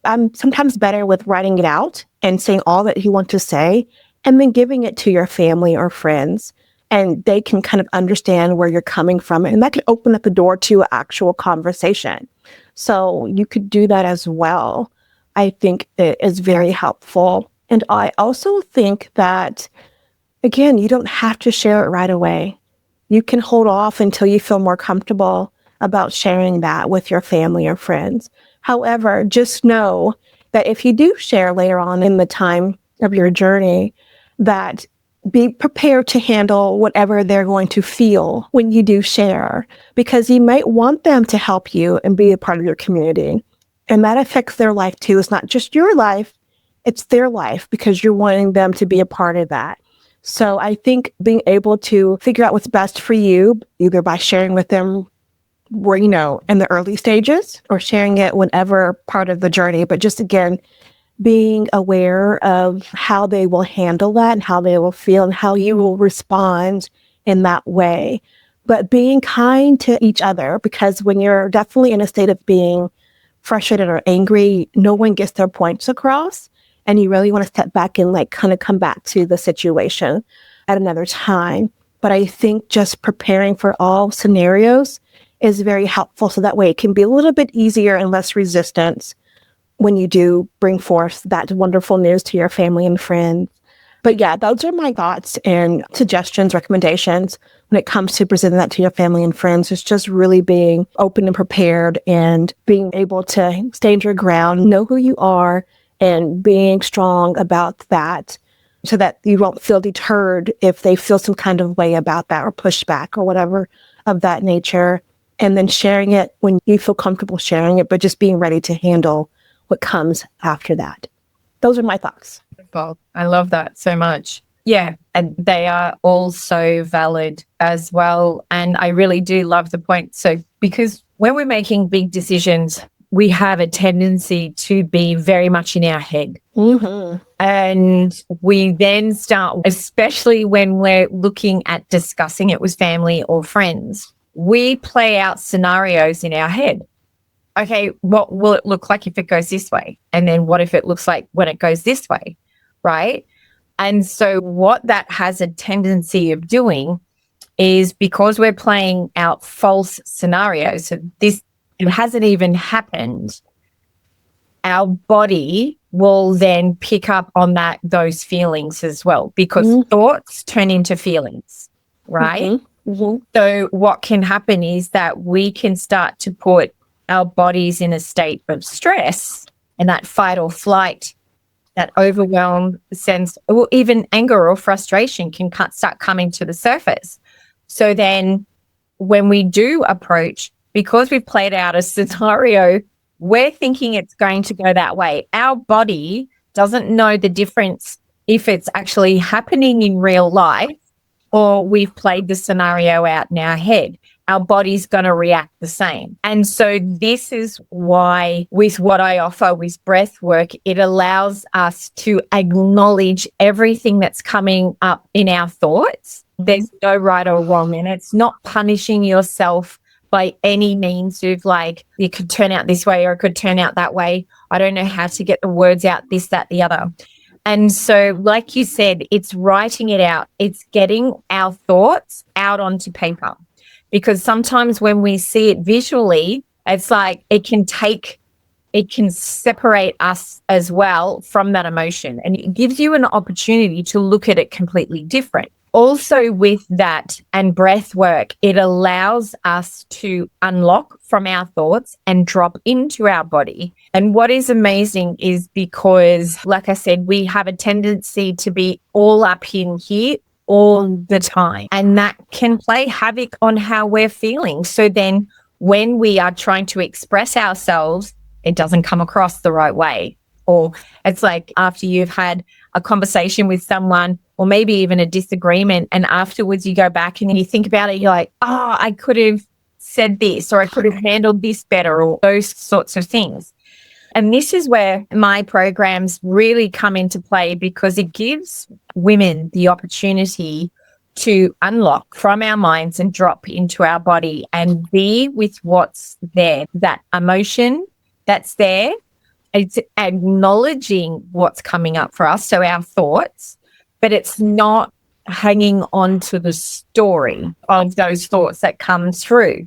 I'm sometimes better with writing it out and saying all that you want to say and then giving it to your family or friends, and they can kind of understand where you're coming from. And that could open up the door to an actual conversation. So you could do that as well. I think it is very helpful. And I also think that, again, you don't have to share it right away. You can hold off until you feel more comfortable about sharing that with your family or friends. However, just know that if you do share later on in the time of your journey, that be prepared to handle whatever they're going to feel when you do share, because you might want them to help you and be a part of your community. And that affects their life too. It's not just your life, it's their life, because you're wanting them to be a part of that. So I think being able to figure out what's best for you, either by sharing with them where, in the early stages, or sharing it whenever part of the journey, but just again, being aware of how they will handle that and how they will feel and how you will respond in that way. But being kind to each other, because when you're definitely in a state of being frustrated or angry, no one gets their points across. And you really want to step back and like kind of come back to the situation at another time. But I think just preparing for all scenarios is very helpful. So that way it can be a little bit easier and less resistance when you do bring forth that wonderful news to your family and friends. But yeah, those are my thoughts and suggestions, recommendations when it comes to presenting that to your family and friends. It's just really being open and prepared and being able to stand your ground, know who you are, and being strong about that so that you won't feel deterred if they feel some kind of way about that or pushback or whatever of that nature. And then sharing it when you feel comfortable sharing it, but just being ready to handle what comes after that. Those are my thoughts. Well, I love that so much. Yeah, and they are all so valid as well. And I really do love the point. So because when we're making big decisions, we have a tendency to be very much in our head. Mm-hmm. And we then start, especially when we're looking at discussing it with family or friends, we play out scenarios in our head. Okay, what will it look like if it goes this way? And then what if it looks like when it goes this way, right? And so what that has a tendency of doing is, because we're playing out false scenarios, so it hasn't even happened, our body will then pick up on those feelings as well, because thoughts turn into feelings, right? Mm-hmm. Mm-hmm. So what can happen is that we can start to put our bodies in a state of stress, and that fight or flight, that overwhelm sense, or even anger or frustration can start coming to the surface. So then when we do approach, because we've played out a scenario, we're thinking it's going to go that way. Our body doesn't know the difference if it's actually happening in real life or we've played the scenario out in our head. our body's going to react the same. And so this is why with what I offer with breath work, it allows us to acknowledge everything that's coming up in our thoughts. There's no right or wrong, and it's not punishing yourself by any means of like, it could turn out this way or it could turn out that way. I don't know how to get the words out, this, that, the other. And so, like you said, it's writing it out. It's getting our thoughts out onto paper. Because sometimes when we see it visually, it's like it can separate us as well from that emotion. And it gives you an opportunity to look at it completely different. Also with that and breath work, it allows us to unlock from our thoughts and drop into our body. And what is amazing is because, like I said, we have a tendency to be all up in here all the time. And that can play havoc on how we're feeling. So then when we are trying to express ourselves, it doesn't come across the right way. Or it's like after you've had a conversation with someone or maybe even a disagreement, and afterwards you go back and you think about it, you're like, oh, I could have said this, or I could have handled this better, or those sorts of things. And this is where my programs really come into play, because it gives women the opportunity to unlock from our minds and drop into our body and be with what's there, that emotion that's there. It's acknowledging what's coming up for us, so our thoughts, but it's not hanging on to the story of those thoughts that come through.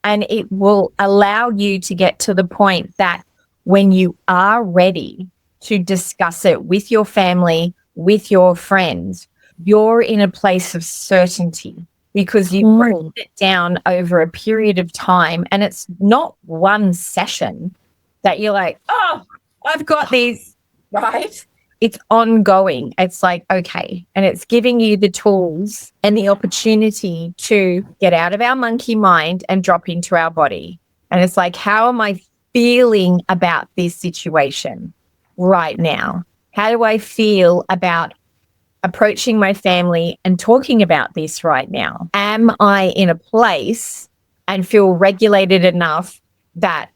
And it will allow you to get to the point that when you are ready to discuss it with your family, with your friends, you're in a place of certainty because you've broken it down over a period of time. And it's not one session that you're like, oh, I've got these, right? It's ongoing. It's like, okay. And it's giving you the tools and the opportunity to get out of our monkey mind and drop into our body. And it's like, how am I feeling about this situation right now? How do I feel about approaching my family and talking about this right now? Am I in a place and feel regulated enough that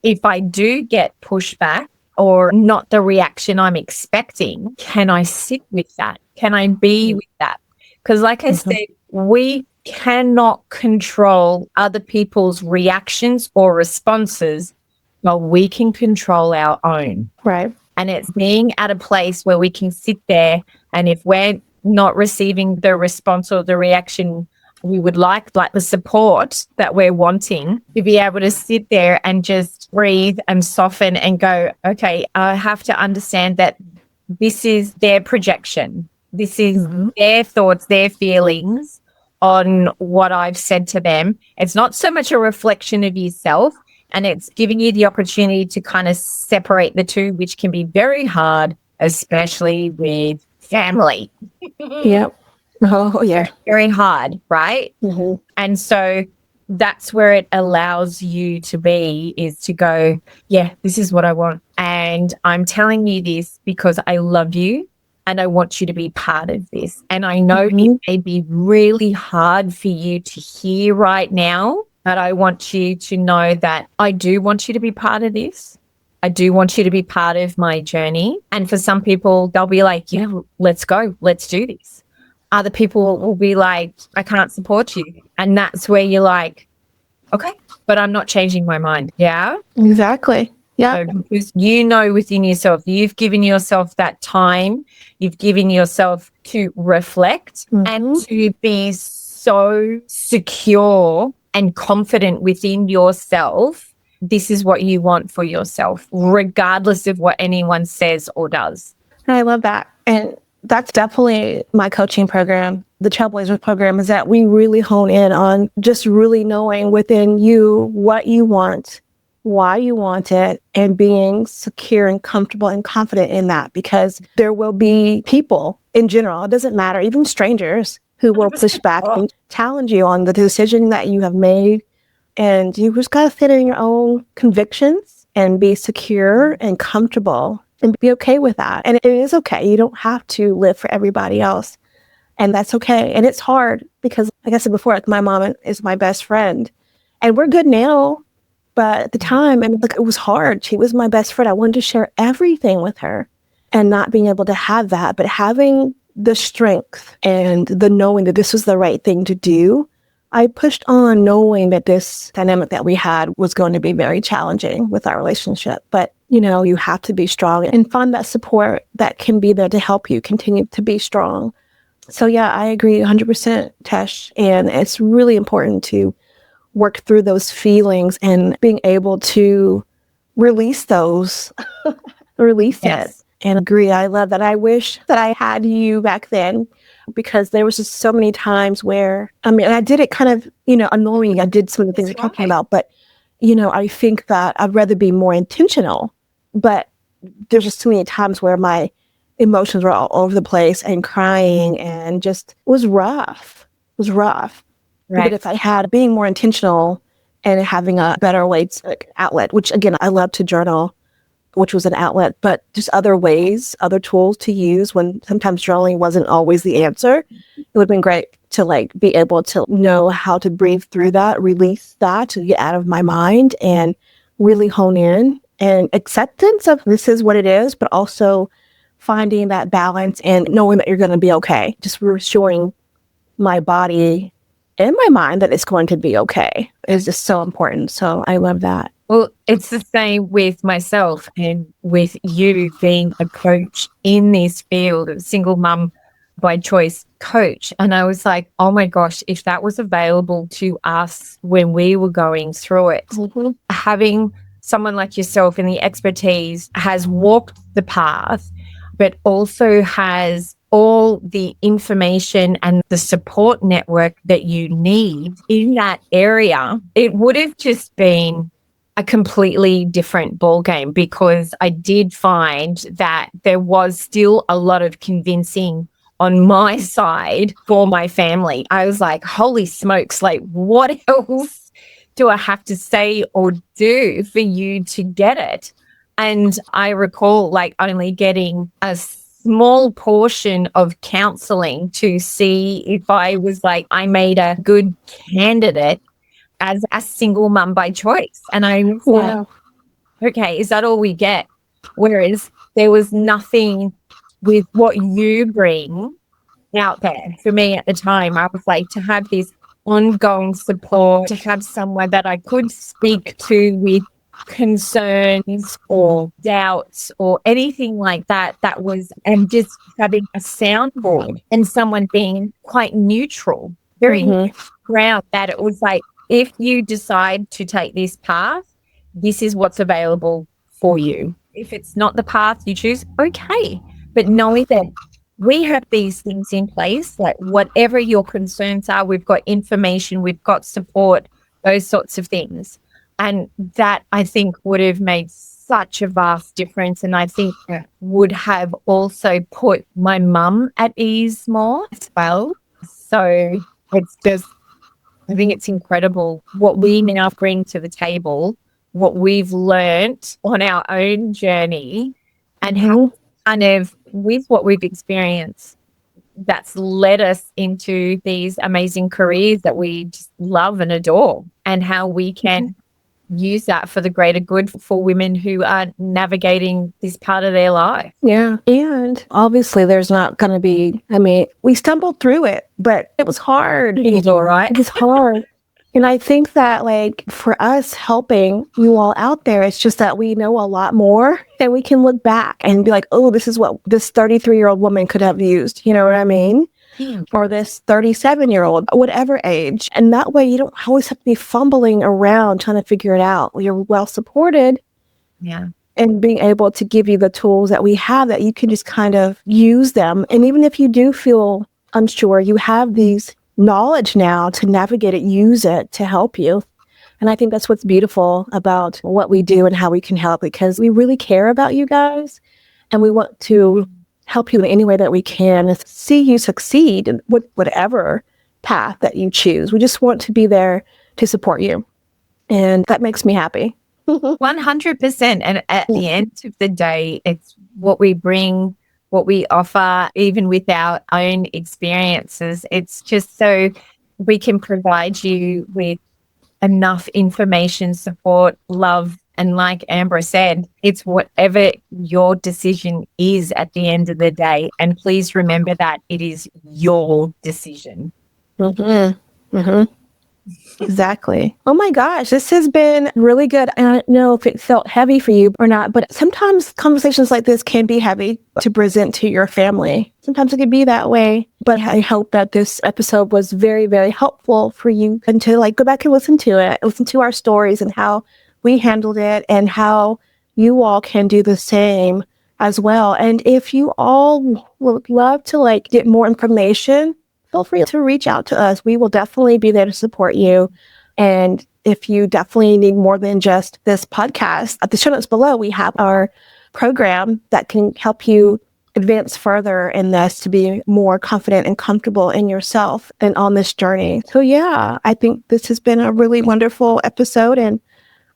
if I do get pushback or not the reaction I'm expecting, can I sit with that? Can I be with that? Because like I said, we cannot control other people's reactions or responses, but we can control our own. Right. And it's being at a place where we can sit there, and if we're not receiving the response or the reaction we would like the support that we're wanting, to be able to sit there and just breathe and soften and go, okay, I have to understand that this is their projection. This is their thoughts, their feelings on what I've said to them. It's not so much a reflection of yourself, and it's giving you the opportunity to kind of separate the two, which can be very hard, especially with family. Yep. Oh, yeah. Very hard, right? And so that's where it allows you to be, is to go, yeah, this is what I want. And I'm telling you this because I love you and I want you to be part of this. And I know it may be really hard for you to hear right now, but I want you to know that I do want you to be part of this. I do want you to be part of my journey. And for some people, they'll be like, yeah, let's go. Let's do this. Other people will be like, I can't support you. And that's where you're like, okay, but I'm not changing my mind. Yeah. Exactly. Yeah. So, because you know within yourself, you've given yourself that time, you've given yourself to reflect and to be so secure and confident within yourself. This is what you want for yourself, regardless of what anyone says or does. I love that. And that's definitely my coaching program, the Trailblazers program, is that we really hone in on just really knowing within you what you want, why you want it, and being secure and comfortable and confident in that, because there will be people in general, it doesn't matter, even strangers, who will push back and challenge you on the decision that you have made. And you just got to fit in your own convictions and be secure and comfortable and be okay with that. And it is okay. You don't have to live for everybody else. And that's okay. And it's hard because, like I said before, like my mom is my best friend and we're good now. But at the time, and like, it was hard. She was my best friend. I wanted to share everything with her and not being able to have that, but having the strength and the knowing that this was the right thing to do. I pushed on knowing that this dynamic that we had was going to be very challenging with our relationship. But, you know, you have to be strong and find that support that can be there to help you continue to be strong. So, yeah, I agree 100%, Tesh. And it's really important to work through those feelings and being able to release those, release it. And agree. I love that. I wish that I had you back then because there was just so many times where, I mean, I did it kind of, you know, annoying. I did some of the things you're talking about, but, you know, I think that I'd rather be more intentional, but there's just too many times where my emotions were all over the place and crying and just, it was rough. It was rough. Right. But if I had being more intentional and having a better way to outlet, which again, I love to journal, which was an outlet, but just other ways, other tools to use when sometimes journaling wasn't always the answer. It would have been great to like be able to know how to breathe through that, release that, to get out of my mind and really hone in and acceptance of this is what it is, but also finding that balance and knowing that you're going to be okay. Just reassuring my body and my mind that it's going to be okay is just so important. So I love that. Well, it's the same with myself and with you being a coach in this field, a single mum by choice coach. And I was like, oh my gosh, if that was available to us when we were going through it, having someone like yourself and the expertise has walked the path, but also has all the information and the support network that you need in that area, it would have just been a completely different ballgame because I did find that there was still a lot of convincing on my side for my family. I was like, holy smokes, like what else do I have to say or do for you to get it? And I recall like only getting a small portion of counseling to see if I was like, I made a good candidate as a single mum by choice. And I was like, okay, is that all we get? Whereas there was nothing with what you bring out there for me at the time. I was like, to have this ongoing support, to have someone that I could speak to with concerns or doubts or anything like that, that was, and just having a soundboard and someone being quite neutral, very ground, that it was like, if you decide to take this path, this is what's available for you. If it's not the path you choose, okay. But knowing that we have these things in place, like whatever your concerns are, we've got information, we've got support, those sorts of things. And that I think would have made such a vast difference. And I think would have also put my mum at ease more as well. So it's just, I think it's incredible what we now bring to the table, what we've learnt on our own journey, and how kind of with what we've experienced, that's led us into these amazing careers that we just love and adore, and how we can use that for the greater good for women who are navigating this part of their life. Yeah. And obviously there's not going to be, I mean, we stumbled through it, but it was hard. It's all right. It was hard. And I think that like for us helping you all out there, it's just that we know a lot more and we can look back and be like, oh, this is what this 33-year-old woman could have used. You know what I mean? Or this 37-year-old, whatever age. And that way you don't always have to be fumbling around trying to figure it out. You're well supported. Yeah. And being able to give you the tools that we have that you can just kind of use them. And even if you do feel unsure, you have these knowledge now to navigate it, use it to help you. And I think that's what's beautiful about what we do and how we can help, because we really care about you guys and we want to help you in any way that we can, see you succeed in whatever path that you choose. We just want to be there to support you. And that makes me happy. 100%. And at the end of the day, it's what we bring what we offer, even with our own experiences. It's just so we can provide you with enough information, support, love. And like Ambra said, it's whatever your decision is at the end of the day. And please remember that it is your decision. Mm-hmm. Mm-hmm. Exactly. Oh my gosh, this has been really good. I don't know if it felt heavy for you or not, but sometimes conversations like this can be heavy to present to your family. Sometimes it can be that way. But I hope that this episode was very, very helpful for you and to like go back and listen to it, listen to our stories and how we handled it and how you all can do the same as well. And if you all would love to like get more information, feel free to reach out to us. We will definitely be there to support you. And if you definitely need more than just this podcast, at the show notes below, we have our program that can help you advance further in this to be more confident and comfortable in yourself and on this journey. So yeah, I think this has been a really wonderful episode and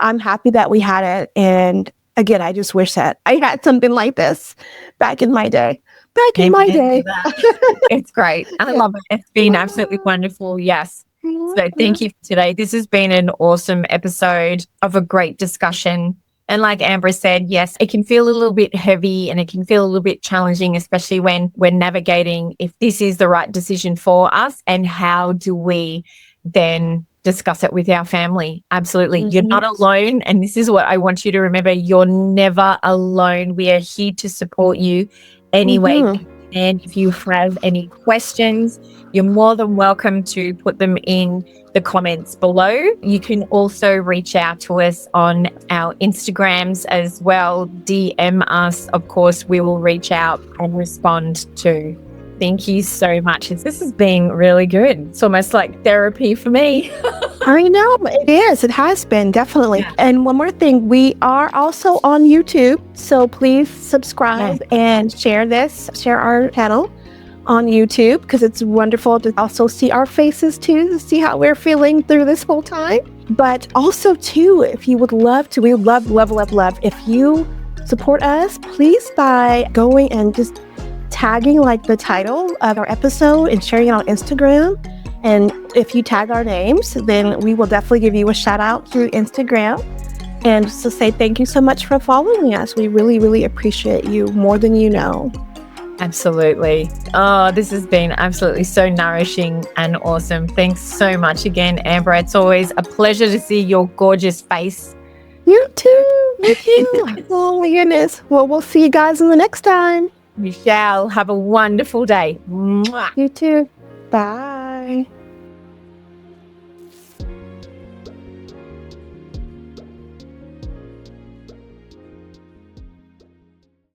I'm happy that we had it. And again, I just wish that I had something like this back in my day. It's great. I love it. It's been absolutely wonderful. Yes. So thank you for today. This has been an awesome episode of a great discussion. And like Ambra said, yes, it can feel a little bit heavy and it can feel a little bit challenging, especially when we're navigating if this is the right decision for us and how do we then discuss it with our family. Absolutely. Mm-hmm. You're not alone. And this is what I want you to remember. You're never alone. We are here to support you anyway. Mm-hmm. And if you have any questions, you're more than welcome to put them in the comments below. You can also reach out to us on our Instagrams as well. DM us. Of course, we will reach out and respond too. Thank you so much. This has been really good. It's almost like therapy for me. I know, it is. It has been, definitely. Yeah. And one more thing, we are also on YouTube. So please subscribe and share our channel on YouTube because it's wonderful to also see our faces too, to see how we're feeling through this whole time. But also too, if you would love to, we would love if you support us, please by going and just tagging like the title of our episode and sharing it on Instagram. And if you tag our names, then we will definitely give you a shout out through Instagram. And so say thank you so much for following us. We really, really appreciate you more than you know. Absolutely. Oh, this has been absolutely so nourishing and awesome. Thanks so much again, Ambra. It's always a pleasure to see your gorgeous face. You too. You too. Oh my goodness. Well, we'll see you guys in the next time. You shall. Have a wonderful day. Mwah. You too. Bye.